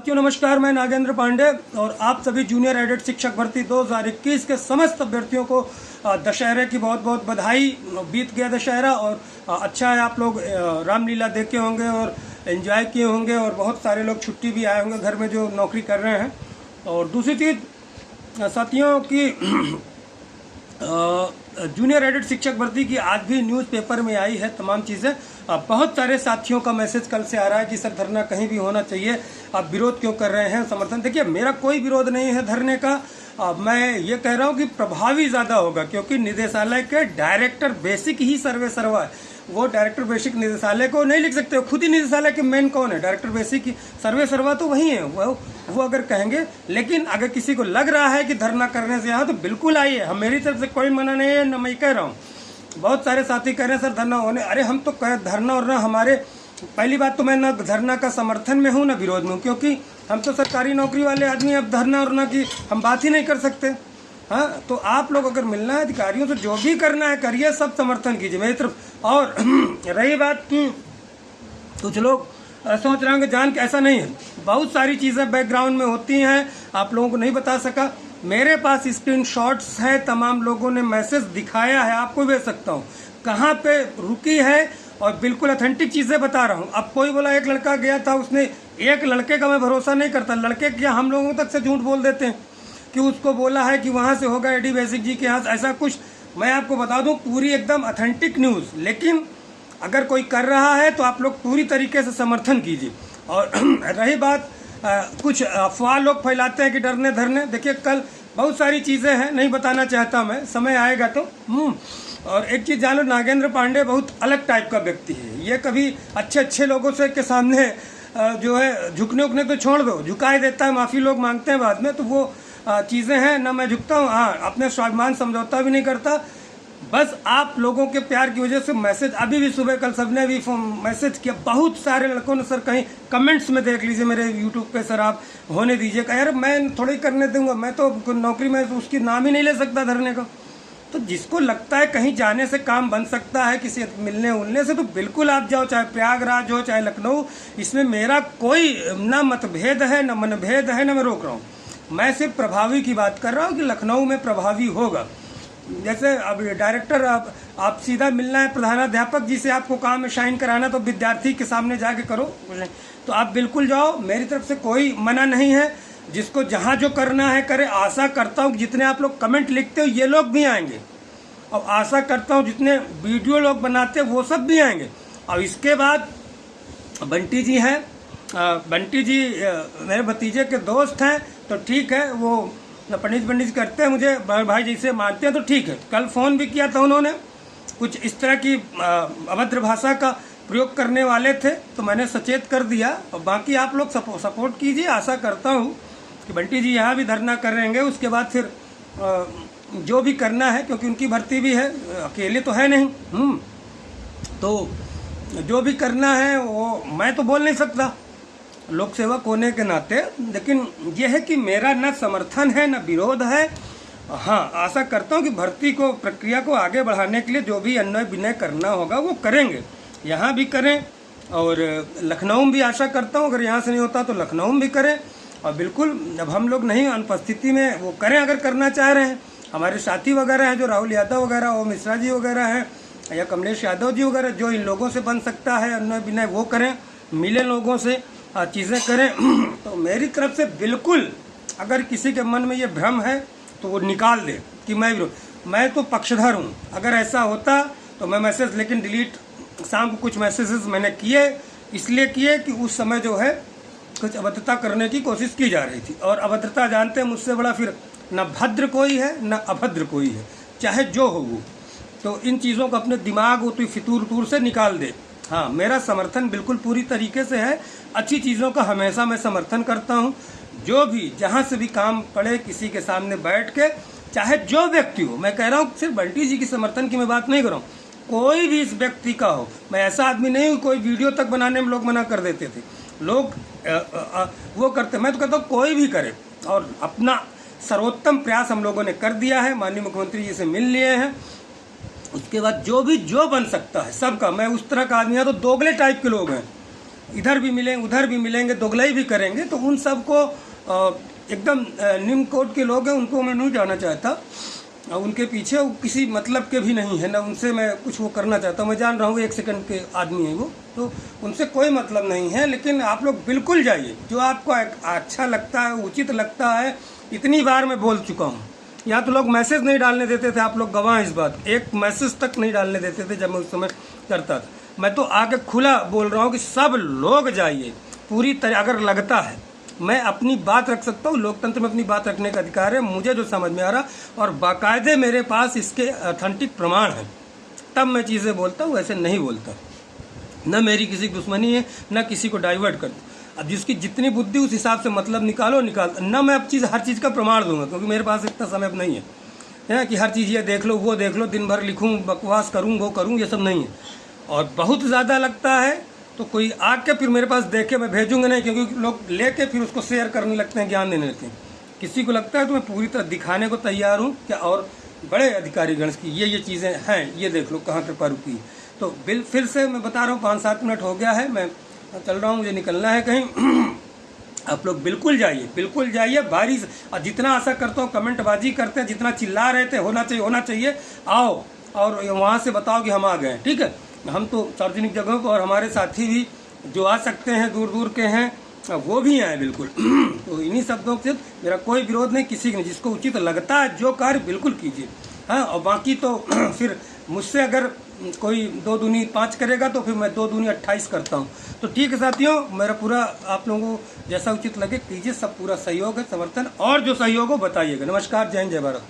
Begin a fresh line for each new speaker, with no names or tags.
साथियों नमस्कार, मैं नागेंद्र पांडे और आप सभी जूनियर एडेड शिक्षक भर्ती 2021 के समस्त अभ्यर्थियों को दशहरे की बहुत बहुत बधाई। बीत गया दशहरा और अच्छा है, आप लोग रामलीला देखे होंगे और एंजॉय किए होंगे और बहुत सारे लोग छुट्टी भी आए होंगे घर में जो नौकरी कर रहे हैं। और दूसरी चीज़ साथियों की जूनियर एडेड शिक्षक भर्ती की आज भी न्यूज़पेपर में आई है तमाम चीज़ें। बहुत सारे साथियों का मैसेज कल से आ रहा है कि सर धरना कहीं भी होना चाहिए, आप विरोध क्यों कर रहे हैं, समर्थन। देखिए, मेरा कोई विरोध नहीं है धरने का। मैं ये कह रहा हूँ कि प्रभावी ज़्यादा होगा, क्योंकि निदेशालय के डायरेक्टर बेसिक ही सर्वे सर्वा है। वो डायरेक्टर बेसिक निदेशालय को नहीं लिख सकते, खुद ही निदेशालय के मेन कौन है, डायरेक्टर बेसिक की सर्वे सर्वा तो वही है। वो अगर कहेंगे, लेकिन अगर किसी को लग रहा है कि धरना करने से यहाँ तो बिल्कुल आइए, हम मेरी तरफ से कोई मना नहीं है, न मैं कह रहा हूँ। बहुत सारे साथी कह रहे हैं सर धरना होने, अरे हम तो कह धरना और ना हमारे, पहली बात तो मैं ना धरना का समर्थन में हूँ ना विरोध में हूँ, क्योंकि हम तो सरकारी नौकरी वाले आदमी, अब धरना और ना की हम बात ही नहीं कर सकते। हाँ, तो आप लोग अगर मिलना है अधिकारियों से, जो भी करना है करिए, सब समर्थन कीजिए मेरी तरफ। और रही बात की कुछ लोग सोच रहे होंगे जान के, ऐसा नहीं है। बहुत सारी चीज़ें बैकग्राउंड में होती हैं, आप लोगों को नहीं बता सका। मेरे पास स्क्रीनशॉट्स है, तमाम लोगों ने मैसेज दिखाया है, आपको भेज सकता हूँ कहाँ पे रुकी है, और बिल्कुल ऑथेंटिक चीज़ें बता रहा हूँ। अब कोई बोला एक लड़का गया था, उसने, एक लड़के का मैं भरोसा नहीं करता, लड़के क्या हम लोगों तक से झूठ बोल देते हैं कि उसको बोला है कि वहाँ से होगा एडी बेसिक जी के यहाँ, ऐसा कुछ। मैं आपको बता दूँ पूरी एकदम ऑथेंटिक न्यूज़। लेकिन अगर कोई कर रहा है तो आप लोग पूरी तरीके से समर्थन कीजिए। और रही बात कुछ अफवाह लोग फैलाते हैं कि डरने धरने, देखिए कल बहुत सारी चीज़ें हैं, नहीं बताना चाहता मैं, समय आएगा तो। और एक चीज़ जानो, नागेंद्र पांडे बहुत अलग टाइप का व्यक्ति है। ये कभी अच्छे अच्छे लोगों से के सामने जो है झुकने उकने तो छोड़ दो, झुकाई देता है, माफ़ी लोग मांगते हैं बाद में, तो वो चीज़ें हैं ना। मैं झुकता हूँ, हाँ, अपने स्वाभिमान समझौता भी नहीं करता। बस आप लोगों के प्यार की वजह से मैसेज, अभी भी सुबह कल सबने भी मैसेज किया, बहुत सारे लड़कों ने, सर कहीं कमेंट्स में देख लीजिए मेरे यूट्यूब पे, सर आप होने दीजिए। यार मैं थोड़ी करने दूंगा, मैं तो नौकरी में तो उसकी नाम ही नहीं ले सकता धरने का। तो जिसको लगता है कहीं जाने से काम बन सकता है, किसी मिलने उलने से, तो बिल्कुल आप जाओ, चाहे प्रयागराज हो चाहे लखनऊ। इसमें मेरा कोई ना मतभेद है, ना मनभेद है, ना मैं रोक रहा हूँ। मैं सिर्फ प्रभावी की बात कर रहा हूँ कि लखनऊ में प्रभावी होगा। जैसे अब डायरेक्टर, आप सीधा मिलना है प्रधानाध्यापक जी से, आपको काम में शाइन कराना, तो विद्यार्थी के सामने जाके करो, तो आप बिल्कुल जाओ, मेरी तरफ से कोई मना नहीं है। जिसको जहाँ जो करना है करे। आशा करता हूँ जितने आप लोग कमेंट लिखते हो ये लोग भी आएंगे, और आशा करता हूँ जितने वीडियो लोग बनाते हैं वो सब भी आएंगे। और इसके बाद बंटी जी हैं, बंटी जी मेरे भतीजे के दोस्त हैं, तो ठीक है, वो पंडित करते हैं, मुझे भाई जैसे मानते हैं, तो ठीक है। कल फ़ोन भी किया था उन्होंने, कुछ इस तरह की अभद्र भाषा का प्रयोग करने वाले थे, तो मैंने सचेत कर दिया। और बाकी आप लोग सपोर्ट कीजिए। आशा करता हूँ कि बंटी जी यहाँ भी धरना कर रहेंगे, उसके बाद फिर जो भी करना है, क्योंकि उनकी भर्ती भी है, अकेले तो है नहीं। तो जो भी करना है वो मैं तो बोल नहीं सकता लोक सेवक होने के नाते, लेकिन यह है कि मेरा न समर्थन है न विरोध है। हाँ, आशा करता हूँ कि भर्ती को, प्रक्रिया को आगे बढ़ाने के लिए जो भी अन्वय विनय करना होगा वो करेंगे, यहाँ भी करें, और लखनऊ में भी आशा करता हूँ अगर यहाँ से नहीं होता तो लखनऊ में भी करें। और बिल्कुल अब हम लोग नहीं अनुपस्थिति में वो करें, अगर करना चाह रहे हैं। हमारे साथी वगैरह हैं, जो राहुल यादव वगैरह, ओम मिश्रा जी वगैरह हैं, या कमलेश यादव जी वगैरह, जो इन लोगों से बन सकता है अन्वय विनय वो करें, मिले लोगों से चीज़ें करें। तो मेरी तरफ से बिल्कुल, अगर किसी के मन में ये भ्रम है तो वो निकाल दे कि मैं तो पक्षधर हूँ। अगर ऐसा होता तो मैं मैसेज, लेकिन डिलीट, शाम को कुछ मैसेजेस मैंने किए, इसलिए किए कि उस समय जो है कुछ अभद्रता करने की कोशिश की जा रही थी। और अभद्रता जानते हैं, मुझसे बड़ा फिर न भद्र कोई है न अभद्र कोई है, चाहे जो हो वो। तो इन चीज़ों को अपने दिमाग तो फितूर से निकाल दे। हाँ, मेरा समर्थन बिल्कुल पूरी तरीके से है। अच्छी चीज़ों का हमेशा मैं समर्थन करता हूँ। जो भी जहाँ से भी काम पड़े, किसी के सामने बैठ के, चाहे जो व्यक्ति हो, मैं कह रहा हूँ सिर्फ बंटी जी की समर्थन की मैं बात नहीं कर रहा हूँ, कोई भी इस व्यक्ति का हो। मैं ऐसा आदमी नहीं हूँ, कोई वीडियो तक बनाने में लोग मना कर देते थे, लोग वो करते, मैं तो कहता हूँ कोई भी करे। और अपना सर्वोत्तम प्रयास हम लोगों ने कर दिया है, माननीय मुख्यमंत्री जी से मिल लिए हैं। उसके बाद जो भी जो बन सकता है सबका, मैं उस तरह का आदमी है। तो दोगले टाइप के लोग हैं, इधर भी मिलेंगे उधर भी मिलेंगे, दोगलाई भी करेंगे, तो उन सबको एकदम निम्न कोट के लोग हैं, उनको मैं नहीं जाना चाहता। उनके पीछे वो किसी मतलब के भी नहीं है ना, उनसे मैं कुछ वो करना चाहता हूँ। मैं जान रहा हूँ 1 सेकंड के आदमी है वो, तो उनसे कोई मतलब नहीं है। लेकिन आप लोग बिल्कुल जाइए, जो आपको अच्छा लगता है, उचित लगता है। इतनी बार मैं बोल चुका हूँ, यहाँ तो लोग मैसेज नहीं डालने देते थे, आप लोग गवाह इस बात, एक मैसेज तक नहीं डालने देते थे जब मैं उस समय करता था। मैं तो आगे खुला बोल रहा हूँ कि सब लोग जाइए पूरी तरह। अगर लगता है मैं अपनी बात रख सकता हूँ, लोकतंत्र में अपनी बात रखने का अधिकार है, मुझे जो समझ में आ रहा, और बाकायदे मेरे पास इसके ऑथेंटिक प्रमाण हैं, तब मैं चीज़ें बोलता हूँ, ऐसे नहीं बोलता। न मेरी किसी की दुश्मनी है, न किसी को डाइवर्ट कर। अब जिसकी जितनी बुद्धि उस हिसाब से मतलब निकालो, न मैं अब हर चीज़ का प्रमाण दूंगा, क्योंकि मेरे पास इतना समय अब नहीं है कि हर चीज़ ये देख लो वो देख लो, दिन भर लिखूँ, बकवास करूँ, वो करूँ, ये सब नहीं है। और बहुत ज़्यादा लगता है तो कोई आके फिर मेरे पास देखे, मैं भेजूंगा नहीं, क्योंकि लोग लेके फिर उसको शेयर करने लगते हैं, ज्ञान देने लगते हैं। किसी को लगता है तो मैं पूरी तरह दिखाने को तैयार हूँ क्या, और बड़े अधिकारीगण की ये चीज़ें हैं, ये देख लो कहाँ कृपा रुकी है। तो फिर से मैं बता रहा हूँ, 5-7 मिनट हो गया है, मैं चल रहा हूँ, मुझे निकलना है कहीं। आप लोग बिल्कुल जाइए भारी। और जितना आशा करता हूँ, कमेंटबाजी करते हैं, जितना चिल्ला रहे थे होना चाहिए, आओ और वहाँ से बताओ कि हम आ गए, ठीक है। हम तो सार्वजनिक जगहों पर, और हमारे साथी भी जो आ सकते हैं दूर दूर के हैं, वो भी आए बिल्कुल। तो इन्हीं शब्दों से मेरा कोई विरोध नहीं किसी के नहीं, जिसको उचित लगता है जो कार्य बिल्कुल कीजिए। हाँ, और बाकी तो फिर मुझसे अगर कोई 2 दूनी 5 करेगा तो फिर मैं 2 दूनी 28 करता हूँ। तो ठीक है साथियों, मेरा पूरा आप लोगों को जैसा उचित लगे कीजिए, सब पूरा सहयोग है, समर्थन, और जो सहयोग हो बताइएगा। नमस्कार, जय हिंद, जय भारत।